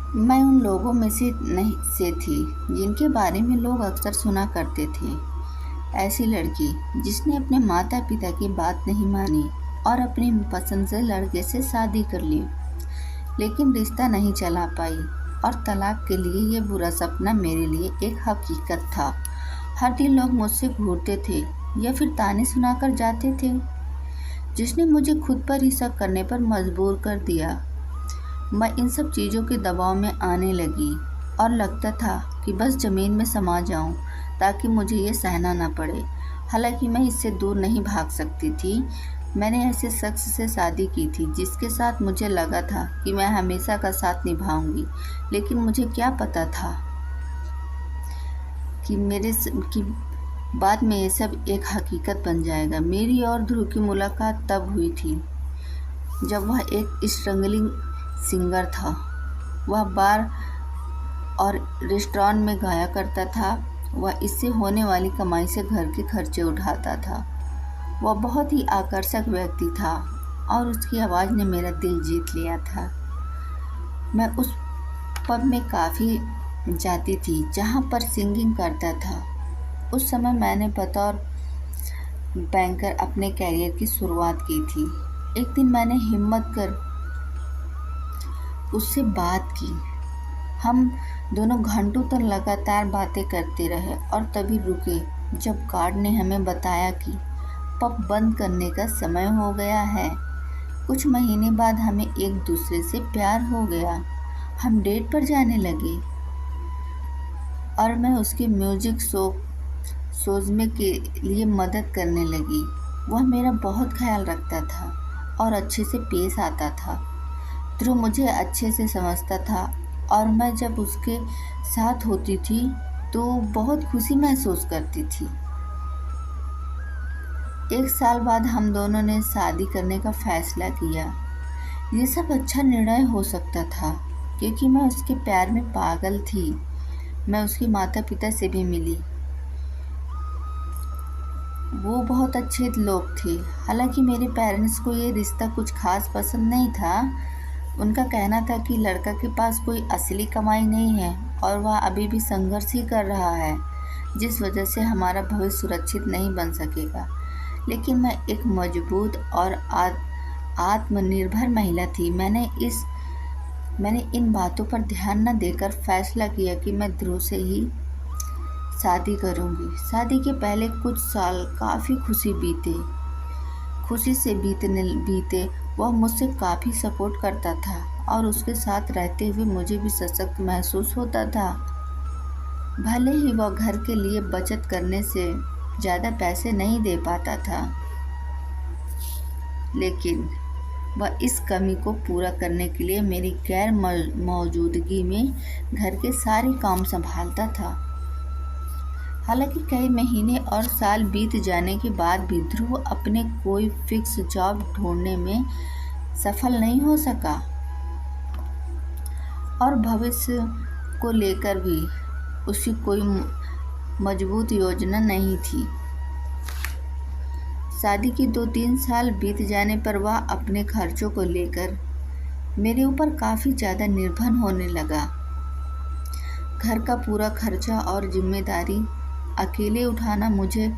मैं उन लोगों में से थी जिनके बारे में लोग अक्सर सुना करते थे। ऐसी लड़की जिसने अपने माता पिता की बात नहीं मानी और अपनी पसंद से लड़के से शादी कर ली, लेकिन रिश्ता नहीं चला पाई और तलाक के लिए ये बुरा सपना मेरे लिए एक हकीकत था। हर दिन लोग मुझसे घूरते थे या फिर ताने सुनाकर जाते थे, जिसने मुझे खुद पर ही शक करने पर मजबूर कर दिया। मैं इन सब चीज़ों के दबाव में आने लगी और लगता था कि बस ज़मीन में समा जाऊं ताकि मुझे ये सहना ना पड़े। हालांकि मैं इससे दूर नहीं भाग सकती थी। मैंने ऐसे शख्स से शादी की थी जिसके साथ मुझे लगा था कि मैं हमेशा का साथ निभाऊंगी, लेकिन मुझे क्या पता था कि बाद में ये सब एक हकीकत बन जाएगा। मेरी और ध्रुव की मुलाकात तब हुई थी जब वह एक स्ट्रगलिंग सिंगर था। वह बार और रेस्टोरेंट में गाया करता था। वह इससे होने वाली कमाई से घर के खर्चे उठाता था। वह बहुत ही आकर्षक व्यक्ति था और उसकी आवाज़ ने मेरा दिल जीत लिया था। मैं उस पब में काफ़ी जाती थी जहाँ पर सिंगिंग करता था। उस समय मैंने बतौर बैंकर अपने कैरियर की शुरुआत की थी। एक दिन मैंने हिम्मत कर उससे बात की। हम दोनों घंटों तक लगातार बातें करते रहे और तभी रुके जब गार्ड ने हमें बताया कि पब बंद करने का समय हो गया है। कुछ महीने बाद हमें एक दूसरे से प्यार हो गया। हम डेट पर जाने लगे और मैं उसके म्यूजिक शोज में के लिए मदद करने लगी। वह मेरा बहुत ख्याल रखता था और अच्छे से पेश आता था। ध्रुव मुझे अच्छे से समझता था और मैं जब उसके साथ होती थी तो बहुत खुशी महसूस करती थी। 1 साल बाद हम दोनों ने शादी करने का फैसला किया। ये सब अच्छा निर्णय हो सकता था क्योंकि मैं उसके प्यार में पागल थी। मैं उसके माता पिता से भी मिली। वो बहुत अच्छे लोग थे। हालांकि मेरे पेरेंट्स को ये रिश्ता कुछ खास पसंद नहीं था। उनका कहना था कि लड़का के पास कोई असली कमाई नहीं है और वह अभी भी संघर्ष ही कर रहा है, जिस वजह से हमारा भविष्य सुरक्षित नहीं बन सकेगा। लेकिन मैं एक मजबूत और आत्मनिर्भर महिला थी। मैंने इन बातों पर ध्यान न देकर फैसला किया कि मैं ध्रुव से ही शादी करूंगी। शादी के पहले कुछ साल काफ़ी खुशी से बीते। वह मुझसे काफ़ी सपोर्ट करता था और उसके साथ रहते हुए मुझे भी सशक्त महसूस होता था। भले ही वह घर के लिए बचत करने से ज़्यादा पैसे नहीं दे पाता था, लेकिन वह इस कमी को पूरा करने के लिए मेरी गैर मौजूदगी में घर के सारे काम संभालता था। हालांकि कई महीने और साल बीत जाने के बाद भी ध्रुव अपने कोई फिक्स जॉब ढूंढने में सफल नहीं हो सका और भविष्य को लेकर भी उसकी कोई मजबूत योजना नहीं थी। शादी के 2-3 साल बीत जाने पर वह अपने खर्चों को लेकर मेरे ऊपर काफ़ी ज़्यादा निर्भर होने लगा। घर का पूरा खर्चा और जिम्मेदारी अकेले उठाना मुझे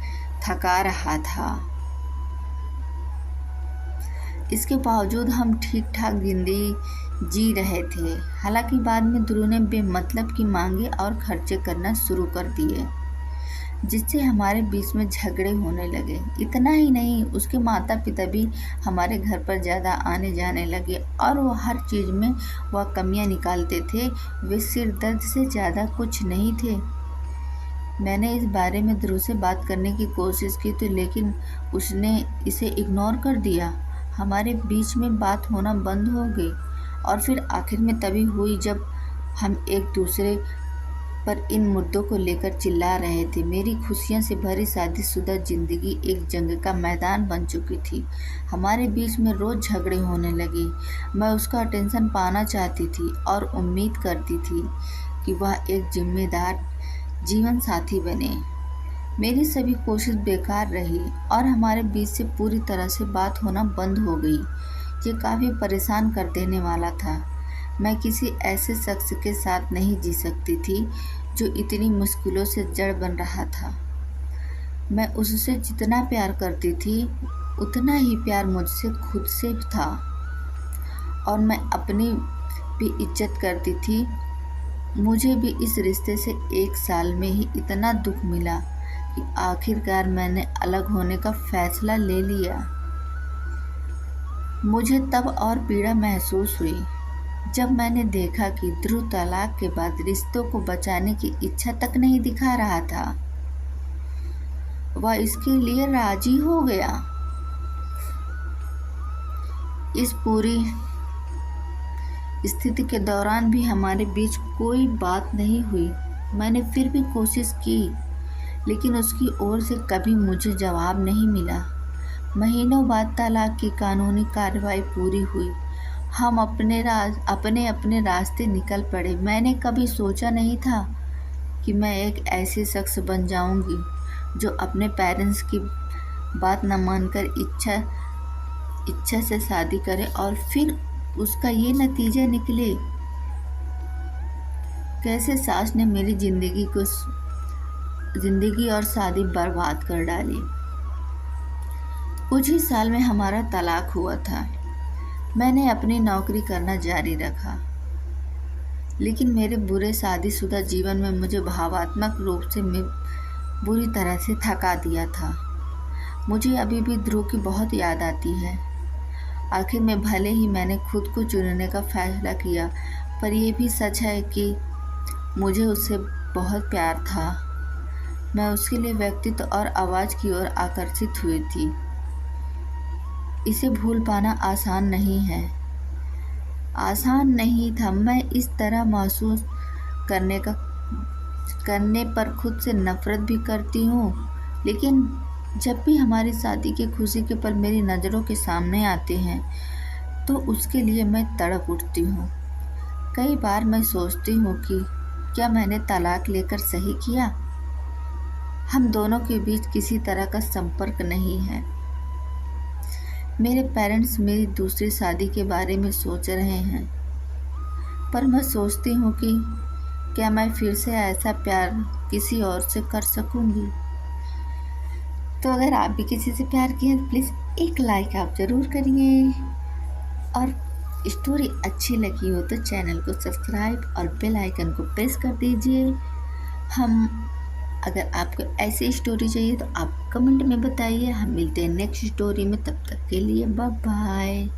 थका रहा था। इसके बावजूद हम ठीक ठाक जिंदगी जी रहे थे। हालांकि बाद में ध्रुव ने बेमतलब की मांगे और खर्चे करना शुरू कर दिए, जिससे हमारे बीच में झगड़े होने लगे। इतना ही नहीं, उसके माता पिता भी हमारे घर पर ज़्यादा आने जाने लगे और वो हर चीज़ में वह कमियां निकालते थे। वे सिर दर्द से ज़्यादा कुछ नहीं थे। मैंने इस बारे में ध्रुव से बात करने की कोशिश की तो लेकिन उसने इसे इग्नोर कर दिया। हमारे बीच में बात होना बंद हो गई और फिर आखिर में तभी हुई जब हम एक दूसरे पर इन मुद्दों को लेकर चिल्ला रहे थे। मेरी खुशियों से भरी शादीशुदा जिंदगी एक जंग का मैदान बन चुकी थी। हमारे बीच में रोज़ झगड़े होने लगे। मैं उसका अटेंशन पाना चाहती थी और उम्मीद करती थी कि वह एक जिम्मेदार जीवन साथी बने। मेरी सभी कोशिश बेकार रही और हमारे बीच से पूरी तरह से बात होना बंद हो गई। ये काफ़ी परेशान कर देने वाला था। मैं किसी ऐसे शख्स के साथ नहीं जी सकती थी जो इतनी मुश्किलों से जड़ बन रहा था। मैं उससे जितना प्यार करती थी उतना ही प्यार मुझसे खुद से था, और मैं अपनी भी इज्जत करती थी। मुझे भी इस रिश्ते से 1 साल में ही इतना दुख मिला कि आखिरकार मैंने अलग होने का फैसला ले लिया। मुझे तब और पीड़ा महसूस हुई जब मैंने देखा कि ध्रुव तलाक के बाद रिश्तों को बचाने की इच्छा तक नहीं दिखा रहा था। वह इसके लिए राजी हो गया। इस पूरी स्थिति के दौरान भी हमारे बीच कोई बात नहीं हुई। मैंने फिर भी कोशिश की, लेकिन उसकी ओर से कभी मुझे जवाब नहीं मिला। महीनों बाद तलाक की कानूनी कार्रवाई पूरी हुई। हम अपने अपने रास्ते निकल पड़े। मैंने कभी सोचा नहीं था कि मैं एक ऐसे शख्स बन जाऊंगी जो अपने पेरेंट्स की बात न मानकर इच्छा से शादी करे और फिर उसका ये नतीजा निकले। कैसे सास ने मेरी जिंदगी और शादी बर्बाद कर डाली। कुछ ही साल में हमारा तलाक हुआ था। मैंने अपनी नौकरी करना जारी रखा, लेकिन मेरे बुरे शादीशुदा जीवन में मुझे भावात्मक रूप से बुरी तरह से थका दिया था। मुझे अभी भी ध्रुव की बहुत याद आती है। आखिर में भले ही मैंने खुद को चुनने का फैसला किया, पर यह भी सच है कि मुझे उससे बहुत प्यार था। मैं उसके लिए व्यक्तित्व और आवाज़ की ओर आकर्षित हुई थी। इसे भूल पाना आसान नहीं था। मैं इस तरह महसूस करने पर खुद से नफरत भी करती हूँ, लेकिन जब भी हमारी शादी की खुशी के पल मेरी नज़रों के सामने आते हैं तो उसके लिए मैं तड़प उठती हूँ। कई बार मैं सोचती हूँ कि क्या मैंने तलाक लेकर सही किया। हम दोनों के बीच किसी तरह का संपर्क नहीं है। मेरे पेरेंट्स मेरी दूसरी शादी के बारे में सोच रहे हैं, पर मैं सोचती हूँ कि क्या मैं फिर से ऐसा प्यार किसी और से कर सकूँगी। तो अगर आप भी किसी से प्यार किए तो प्लीज़ एक लाइक आप ज़रूर करिए, और स्टोरी अच्छी लगी हो तो चैनल को सब्सक्राइब और बेल आइकन को प्रेस कर दीजिए। अगर आपको ऐसी स्टोरी चाहिए तो आप कमेंट में बताइए। हम मिलते हैं नेक्स्ट स्टोरी में, तब तक के लिए बाय बाय।